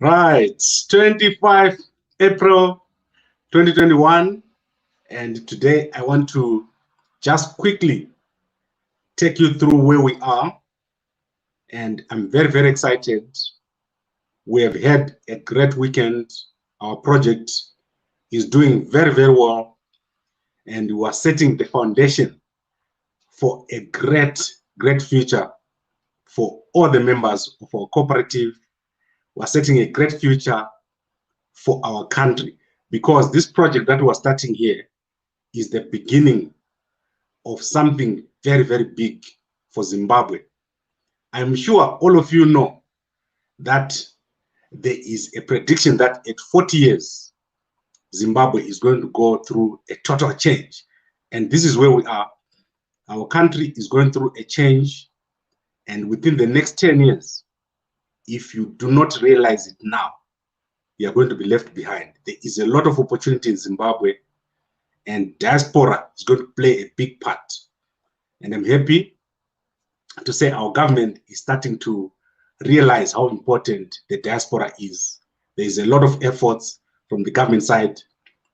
Right, 25 April 2021, and today I want to just quickly take you through where we are, and I'm very, very excited. We have had a great weekend. Our project is doing very, very well, and we are setting the foundation for a great, great future for all the members of our cooperative. We are setting a great future for our country, because this project that we're starting here is the beginning of something very, very big for Zimbabwe. I'm sure all of you know that there is a prediction that at 40 years, Zimbabwe is going to go through a total change. And this is where we are. Our country is going through a change. And within the next 10 years, if you do not realize it now, you are going to be left behind. There is a lot of opportunity in Zimbabwe, and diaspora is going to play a big part. And I'm happy to say our government is starting to realize how important the diaspora is. There is a lot of efforts from the government side,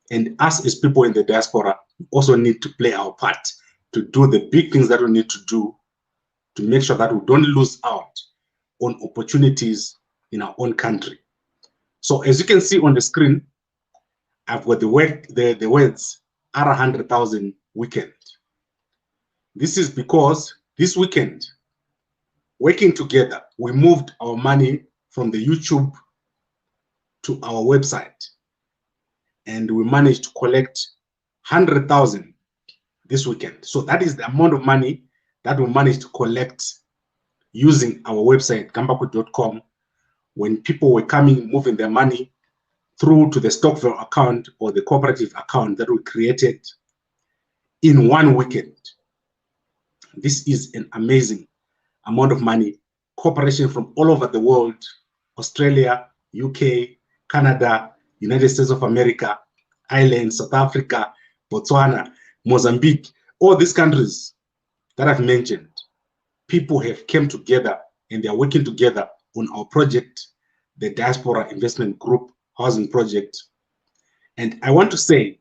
and us as people in the diaspora also need to play our part to do the big things that we need to do to make sure that we don't lose out on opportunities in our own country. So as you can see on the screen, I've got the words R100,000 weekend. This is because this weekend, working together, we moved our money from the YouTube to our website, and we managed to collect 100,000 this weekend. So that is the amount of money that we managed to collect using our website, Gambakwe.com, when people were coming, moving their money through to the Stockville account or the cooperative account that we created in one weekend. This is an amazing amount of money. Cooperation from all over the world, Australia, UK, Canada, United States of America, Ireland, South Africa, Botswana, Mozambique, all these countries that I've mentioned, people have come together and they are working together on our project, the Diaspora Investment Group Housing Project. And I want to say,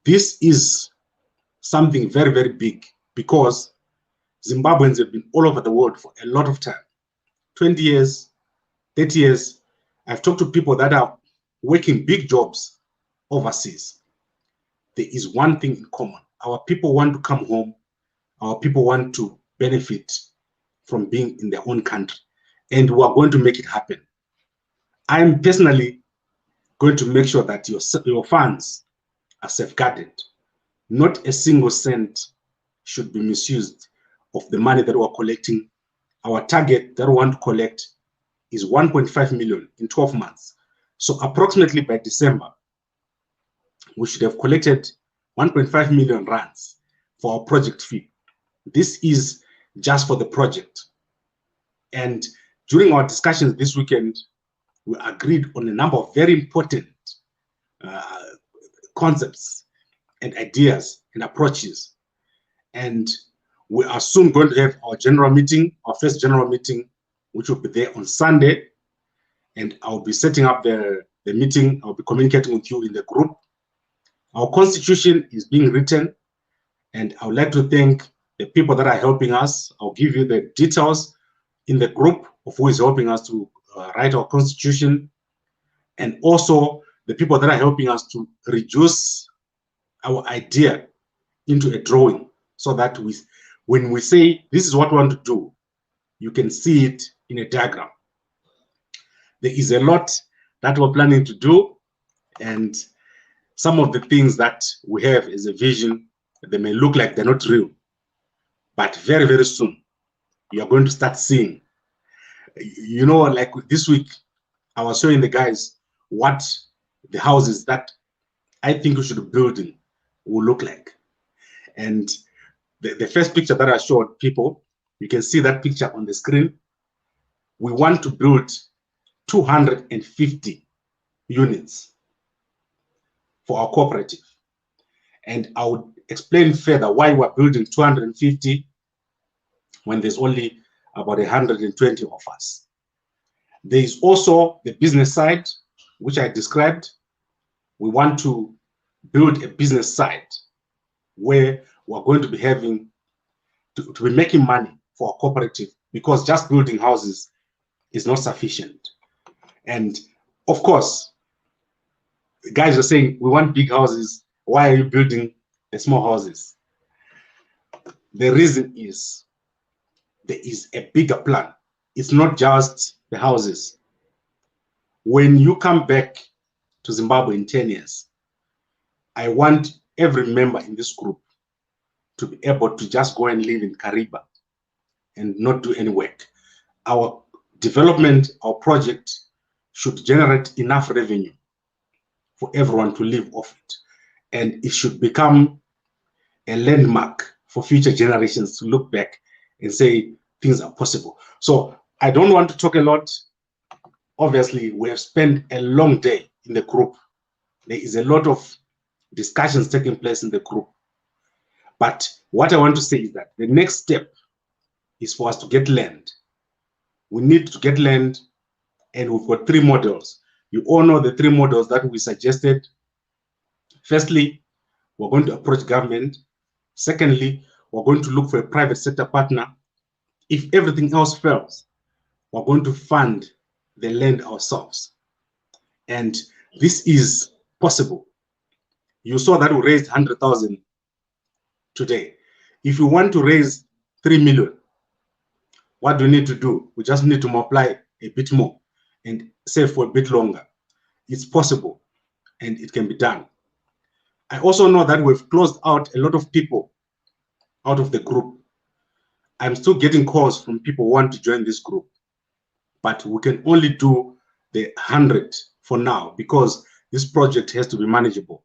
this is something very, very big, because Zimbabweans have been all over the world for a lot of time, 20 years, 30 years. I've talked to people that are working big jobs overseas. There is one thing in common. Our people want to come home. Our people want to benefit from being in their own country. And we are going to make it happen. I'm personally going to make sure that your funds are safeguarded. Not a single cent should be misused of the money that we're collecting. Our target that we want to collect is 1.5 million in 12 months. So approximately by December, we should have collected 1.5 million rands for our project fee. This is just for the project. And during our discussions this weekend, we agreed on a number of very important concepts and ideas and approaches. And we are soon going to have our general meeting, our first general meeting, which will be there on Sunday. And I'll be setting up the meeting. I'll be communicating with you in the group. Our constitution is being written, and I would like to thank the people that are helping us. I'll give you the details in the group of who is helping us to write our constitution, and also the people that are helping us to reduce our idea into a drawing, so that when we say this is what we want to do, you can see it in a diagram. There is a lot that we're planning to do, and some of the things that we have as a vision, they may look like they're not real, but very, very soon, you are going to start seeing. You know, like this week, I was showing the guys what the houses that I think we should be building will look like. And the first picture that I showed people, you can see that picture on the screen. We want to build 250 units for our cooperative. And I would explain further why we're building 250 when there's only about 120 of us. There is also the business side, which I described. We want to build a business side where we're going to be having to be making money for a cooperative, because just building houses is not sufficient. And of course, guys are saying, we want big houses. Why are you building the small houses? The reason is there is a bigger plan. It's not just the houses. When you come back to Zimbabwe in 10 years, I want every member in this group to be able to just go and live in Kariba and not do any work. Our development, our project should generate enough revenue for everyone to live off it. And it should become a landmark for future generations to look back and say things are possible. So I don't want to talk a lot. Obviously, we have spent a long day in the group. There is a lot of discussions taking place in the group. But what I want to say is that the next step is for us to get land. We need to get land, and we've got 3 models. You all know the 3 models that we suggested. Firstly, we're going to approach government. Secondly, we're going to look for a private sector partner. If everything else fails, we're going to fund the land ourselves. And this is possible. You saw that we raised 100,000 today. If you want to raise 3 million, what do we need to do? We just need to multiply a bit more and save for a bit longer. It's possible, and it can be done. I also know that we've closed out a lot of people out of the group. I'm still getting calls from people who want to join this group, but we can only do the 100 for now, because this project has to be manageable.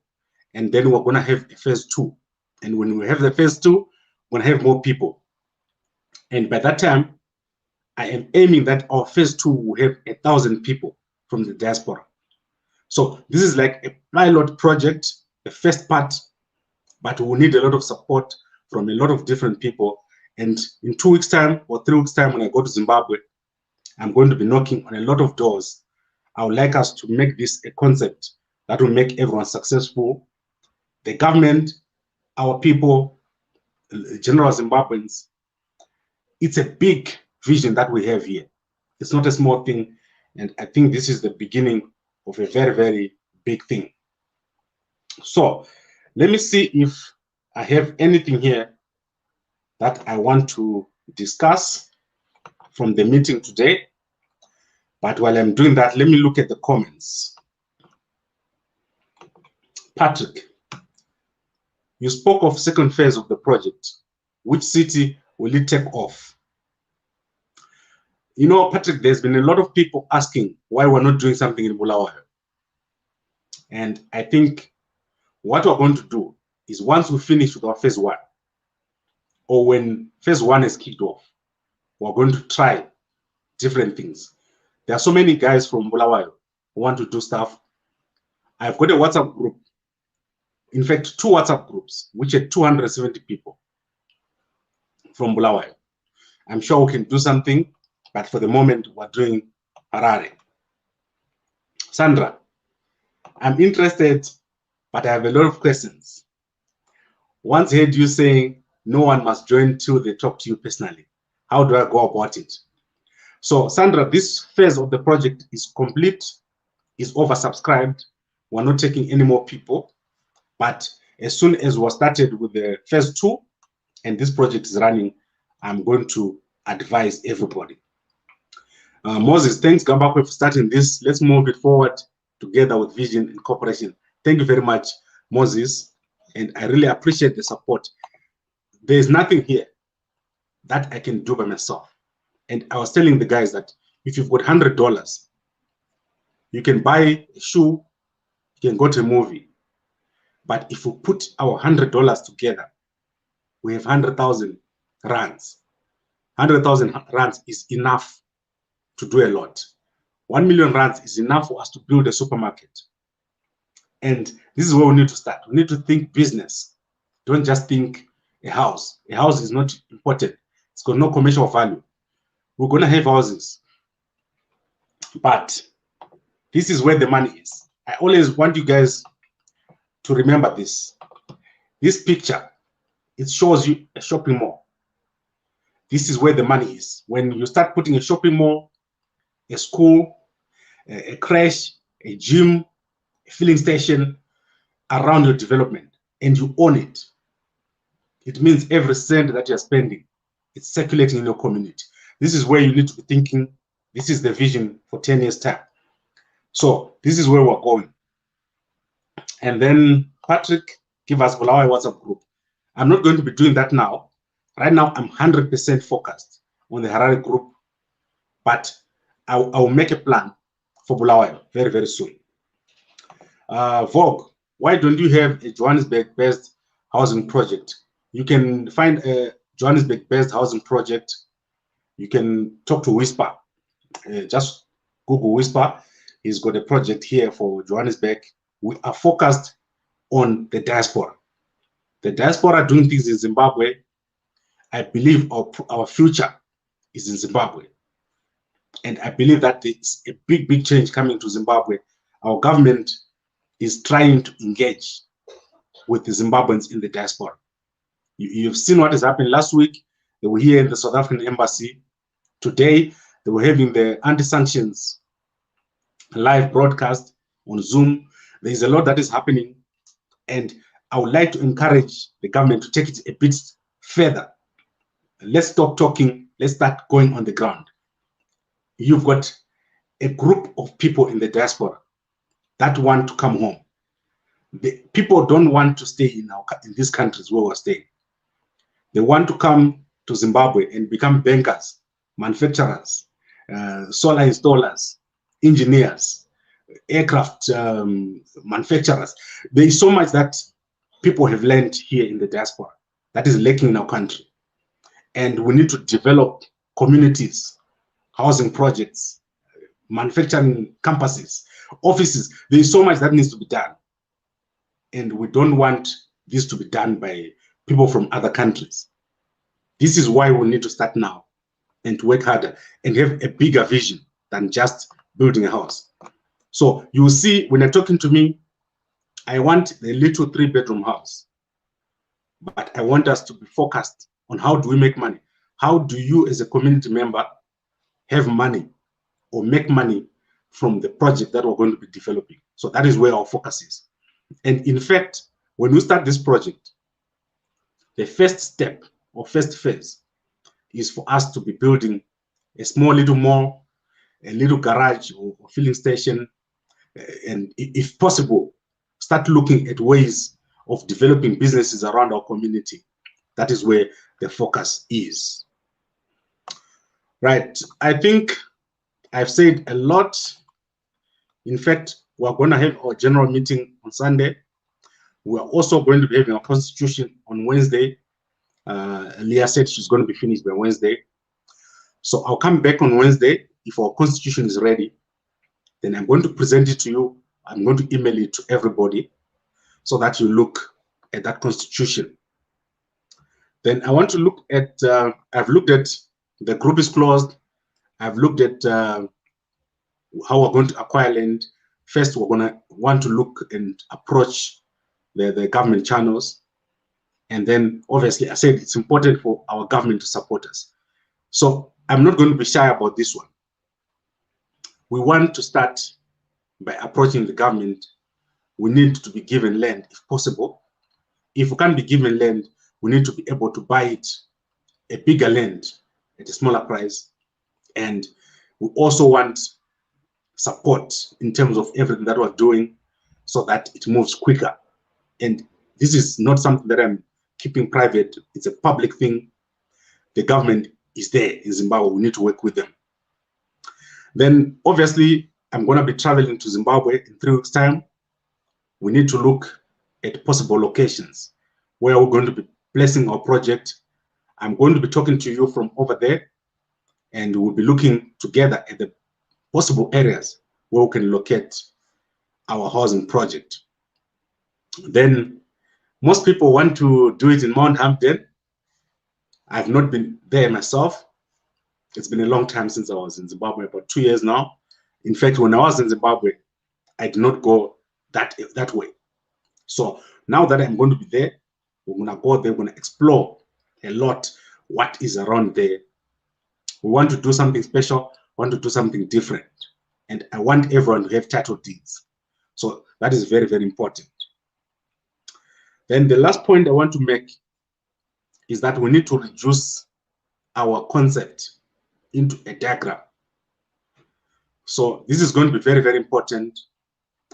And then we're going to have a phase 2. And when we have the phase 2, we're going to have more people. And by that time, I am aiming that our phase 2 will have 1,000 people from the diaspora. So this is like a pilot project, the first part, but we'll need a lot of support from a lot of different people. And in 2 weeks' time or 3 weeks' time, when I go to Zimbabwe, I'm going to be knocking on a lot of doors. I would like us to make this a concept that will make everyone successful. The government, our people, general Zimbabweans. It's a big vision that we have here. It's not a small thing. And I think this is the beginning of a very, very big thing. So let me see if I have anything here that I want to discuss from the meeting today. But while I'm doing that, let me look at the comments. Patrick, you spoke of second phase of the project. Which city will it take off? You know, Patrick, there's been a lot of people asking why we're not doing something in Bulawayo. And I think what we're going to do is, once we finish with our phase 1, or when phase 1 is kicked off, we're going to try different things. There are so many guys from Bulawayo who want to do stuff. I've got a WhatsApp group. In fact, 2 WhatsApp groups, which are 270 people from Bulawayo. I'm sure we can do something, but for the moment, we're doing Harare. Sandra, I'm interested, but I have a lot of questions. Once heard you saying no one must join till they talk to you personally. How do I go about it? So, Sandra, this phase of the project is complete, is oversubscribed. We're not taking any more people. But as soon as we're started with the phase 2 and this project is running, I'm going to advise everybody. Moses, thanks Gambakwe for starting this. Let's move it forward together with vision and cooperation. Thank you very much, Moses. And I really appreciate the support. There's nothing here that I can do by myself. And I was telling the guys that if you've got $100, you can buy a shoe, you can go to a movie. But if we put our $100 together, we have 100,000 rands. 100,000 rands is enough to do a lot. 1 million rands is enough for us to build a supermarket. And this is where we need to start. We need to think business. Don't just think a house. A house is not important. It's got no commercial value. We're going to have houses. But this is where the money is. I always want you guys to remember this. This picture, it shows you a shopping mall. This is where the money is. When you start putting a shopping mall, a school, a creche, a gym, a filling station around your development, and you own it, it means every cent that you're spending, it's circulating in your community. This is where you need to be thinking. This is the vision for 10 years time. So this is where we're going. And then Patrick, give us Bulawayo WhatsApp group. I'm not going to be doing that now. Right now, I'm 100% focused on the Harare group, but I'll make a plan for Bulawayo very, very soon. Vogue, why don't you have a Johannesburg-based housing project? You can find a Johannesburg-based housing project. You can talk to Whisper. Just Google Whisper. He's got a project here for Johannesburg. We are focused on the diaspora. The diaspora doing things in Zimbabwe. I believe our future is in Zimbabwe. And I believe that there's a big, big change coming to Zimbabwe. Our government is trying to engage with the Zimbabweans in the diaspora. You've seen what has happened last week. They were here in the South African embassy. Today, they were having the anti-sanctions live broadcast on Zoom. There's a lot that is happening. And I would like to encourage the government to take it a bit further. Let's stop talking. Let's start going on the ground. You've got a group of people in the diaspora that want to come home. The people don't want to stay in these countries where we're staying. They want to come to Zimbabwe and become bankers, manufacturers, solar installers, engineers, aircraft manufacturers. There is so much that people have learned here in the diaspora that is lacking in our country. And we need to develop communities, housing projects, manufacturing campuses, offices. There is so much that needs to be done. And we don't want this to be done by people from other countries. This is why we need to start now and to work harder and have a bigger vision than just building a house. So you will see when you're talking to me, I want a little 3-bedroom house, but I want us to be focused on how do we make money? How do you as a community member have money or make money from the project that we're going to be developing? So that is where our focus is. And in fact, when we start this project, the first step or first phase is for us to be building a small little mall, a little garage or filling station, and if possible, start looking at ways of developing businesses around our community. That is where the focus is. Right, I think I've said a lot. In fact, we're going to have our general meeting on Sunday. We're also going to be having our constitution on Wednesday. Leah said she's going to be finished by Wednesday. So I'll come back on Wednesday. If our constitution is ready, then I'm going to present it to you. I'm going to email it to everybody so that you look at that constitution. Then I want to look at, I've looked at the group is closed. I've looked at how we're going to acquire land. First, we're going to want to look and approach the government channels. And then, obviously, I said it's important for our government to support us. So I'm not going to be shy about this one. We want to start by approaching the government. We need to be given land if possible. If we can't be given land, we need to be able to buy it, a bigger land at a smaller price. And we also want support in terms of everything that we're doing so that it moves quicker. And this is not something that I'm keeping private. It's a public thing. The government is there in Zimbabwe. We need to work with them. Then, obviously, I'm going to be traveling to Zimbabwe in 3 weeks' time. We need to look at possible locations where we're going to be placing our project. I'm going to be talking to you from over there, and we'll be looking together at the possible areas where we can locate our housing project. Then, most people want to do it in Mount Hampton. I've not been there myself. It's been a long time since I was in Zimbabwe, about 2 years now. In fact, when I was in Zimbabwe, I did not go that way. So now that I'm going to be there, we're going to go there, we're going to explore a lot what is around there. We want to do something special, want to do something different. And I want everyone to have title deeds. So that is very, very important. Then the last point I want to make is that we need to reduce our concept into a diagram. So this is going to be very, very important.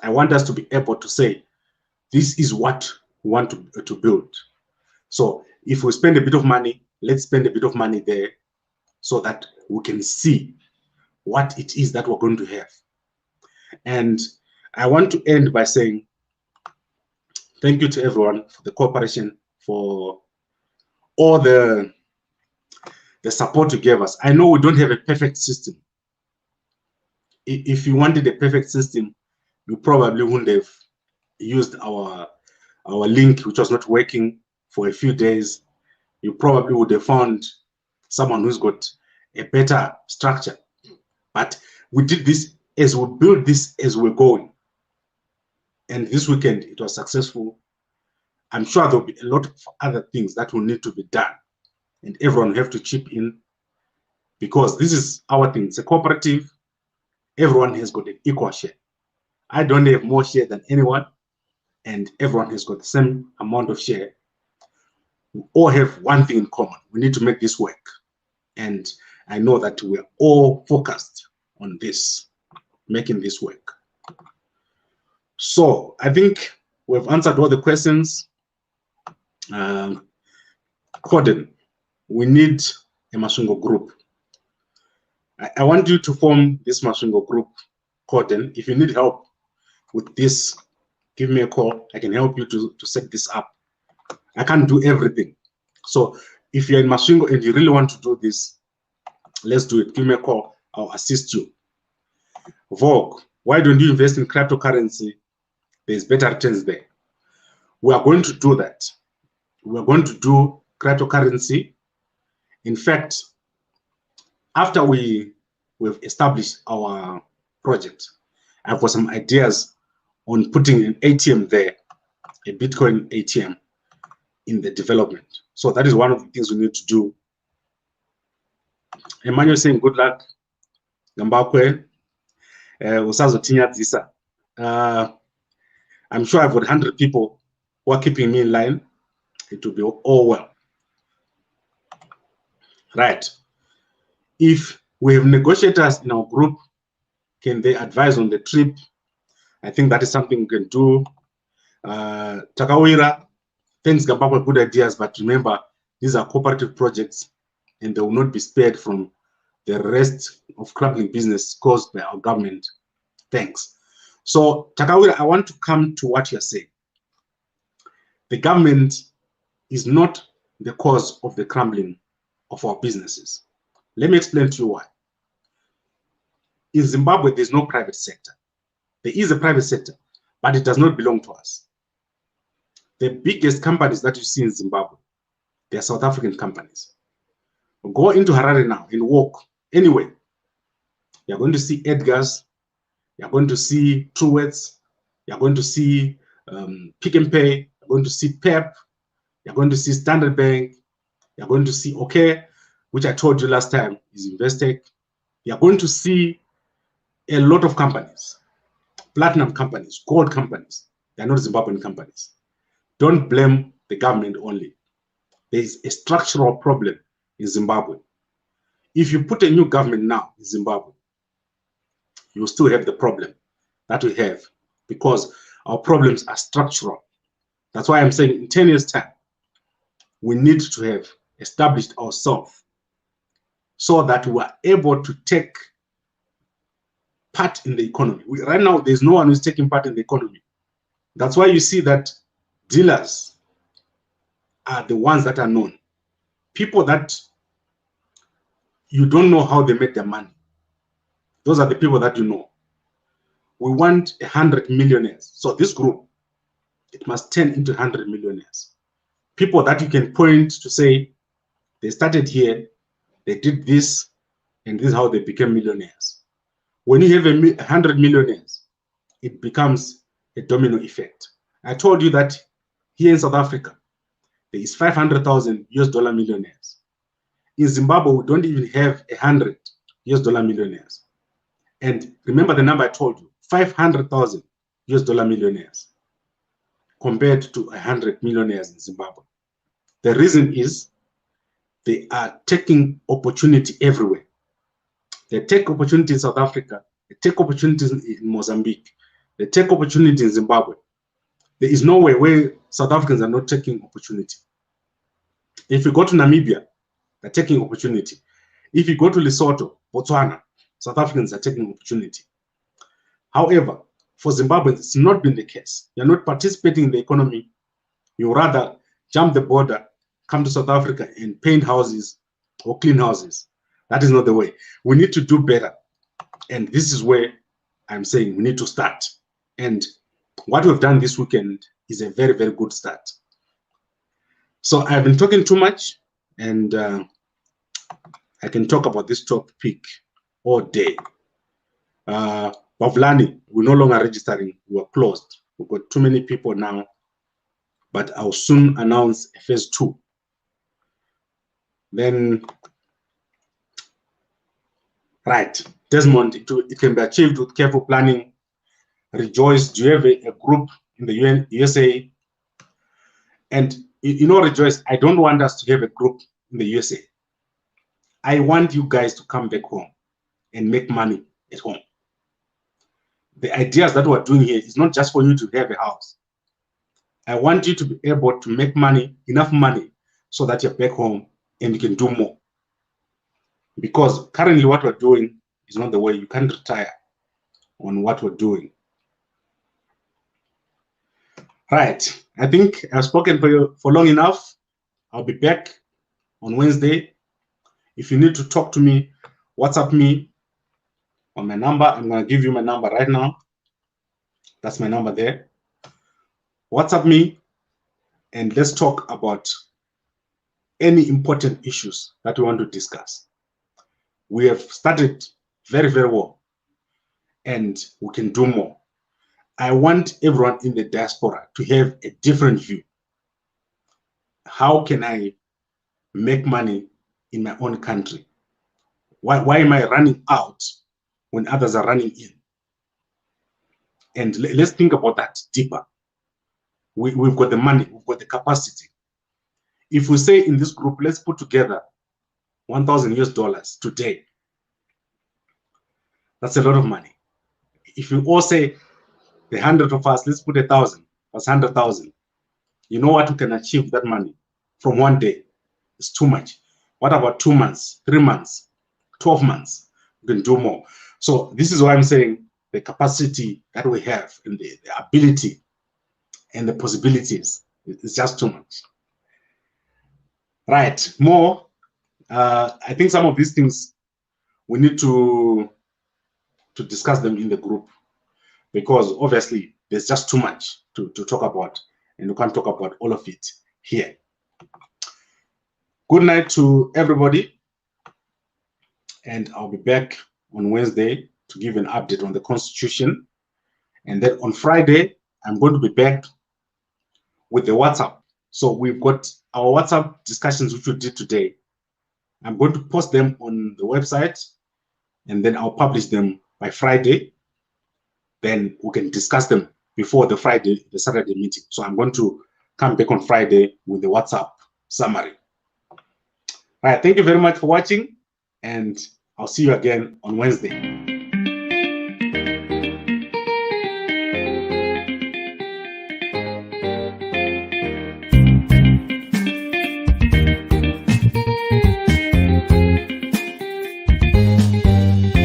I want us to be able to say, this is what we want to build. So if we spend a bit of money, let's spend a bit of money there so that we can see what it is that we're going to have. And I want to end by saying thank you to everyone for the cooperation, for all the support you gave us. I know we don't have a perfect system. If you wanted a perfect system, you probably wouldn't have used our link, which was not working for a few days. You probably would have found someone who's got a better structure. But we did this as we build this as we're going. And this weekend, it was successful. I'm sure there'll be a lot of other things that will need to be done. And everyone will have to chip in, because this is our thing. It's a cooperative. Everyone has got an equal share. I don't have more share than anyone, and everyone has got the same amount of share. We all have one thing in common. We need to make this work. And I know that we're all focused on this, making this work. So I think we've answered all the questions. Coding, we need a Masvingo group. I want you to form this Masvingo group, Coding. If you need help with this, give me a call. I can help you to set this up. I can't do everything. So if you're in Masvingo and you really want to do this, let's do it. Give me a call. I'll assist you. Vogue, why don't you invest in cryptocurrency? There's better returns there. We are going to do that. We are going to do cryptocurrency. In fact, after we've established our project, I've got some ideas on putting an ATM there, a Bitcoin ATM in the development. So that is one of the things we need to do. Emmanuel saying good luck. Gambakwe, usazotinya dzisa. I'm sure I've got 100 people who are keeping me in line. It will be all well. Right. If we have negotiators in our group, can they advise on the trip? I think that is something we can do. Takawira, thanks Gambakwe, good ideas, but remember, these are cooperative projects and they will not be spared from the rest of clubbing business caused by our government. Thanks. So Takawira, I want to come to what you're saying. The government is not the cause of the crumbling of our businesses. Let me explain to you why. In Zimbabwe, there's no private sector. There is a private sector, but it does not belong to us. The biggest companies that you see in Zimbabwe, they are South African companies. Go into Harare now and walk anywhere. You're going to see Edgar's, you're going to see Truett's, you're going to see Pick and Pay, you're going to see PEP, you're going to see Standard Bank, you're going to see OK, which I told you last time is Investec. You're going to see a lot of companies, platinum companies, gold companies. They're not Zimbabwean companies. Don't blame the government only. There is a structural problem in Zimbabwe. If you put a new government now in Zimbabwe, you will still have the problem that we have, because our problems are structural. That's why I'm saying in 10 years' time, we need to have established ourselves so that we are able to take part in the economy. Right now, there's no one who's taking part in the economy. That's why you see that dealers are the ones that are known. People that you don't know how they make their money. Those are the people that you know. We want 100 millionaires. So this group, it must turn into 100 millionaires. People that you can point to say, they started here, they did this, and this is how they became millionaires. When you have 100 millionaires, it becomes a domino effect. I told you that here in South Africa, there is 500,000 US dollar millionaires. In Zimbabwe, we don't even have 100 US dollar millionaires. And remember the number I told you, 500,000 US dollar millionaires compared to 100 millionaires in Zimbabwe. The reason is they are taking opportunity everywhere. They take opportunity in South Africa, they take opportunities in Mozambique, they take opportunity in Zimbabwe. There is nowhere where South Africans are not taking opportunity. If you go to Namibia, they're taking opportunity. If you go to Lesotho, Botswana, South Africans are taking opportunity. However, for Zimbabwe, it's not been the case. You're not participating in the economy. You rather jump the border, come to South Africa and paint houses or clean houses. That is not the way. We need to do better. And this is where I'm saying we need to start. And what we've done this weekend is a very, very good start. So I've been talking too much, and I can talk about this topic all day. Bavlani, we're no longer registering. We're closed. We've got too many people now, but I'll soon announce a phase 2. Then, right, Desmond, it can be achieved with careful planning. Rejoice, do you have a group in the USA? And you know, Rejoice, I don't want us to have a group in the USA. I want you guys to come back home and make money at home. The ideas that we're doing here is not just for you to have a house. I want you to be able to make money, enough money, so that you're back home and you can do more. Because currently what we're doing is not the way. You can't retire on what we're doing. Right, I think I've spoken for you for long enough. I'll be back on Wednesday. If you need to talk to me, WhatsApp me on my number. I'm going to give you my number right now. That's my number there. WhatsApp me and let's talk about any important issues that we want to discuss. We have started very, very well, and we can do more. I want everyone in the diaspora to have a different view. How can I make money in my own country? Why am I running out when others are running in? And let's think about that deeper. We've got the money, we've got the capacity. If we say in this group, let's put together 1,000 US dollars today, that's a lot of money. If you all say, the 100 of us, let's put 1,000, that's 100,000. You know what we can achieve with that money from one day? It's too much. What about 2 months, 3 months, 12 months? We can do more. So this is why I'm saying the capacity that we have and the ability and the possibilities is just too much. Right, more. I think some of these things we need to discuss them in the group, because obviously there's just too much to talk about, and we can't talk about all of it here. Good night to everybody, and I'll be back on Wednesday to give an update on the Constitution. And then on Friday, I'm going to be back with the WhatsApp. So we've got our WhatsApp discussions, which we did today. I'm going to post them on the website, and then I'll publish them by Friday. Then we can discuss them before the Saturday meeting. So I'm going to come back on Friday with the WhatsApp summary. All right, thank you very much for watching, and I'll see you again on Wednesday.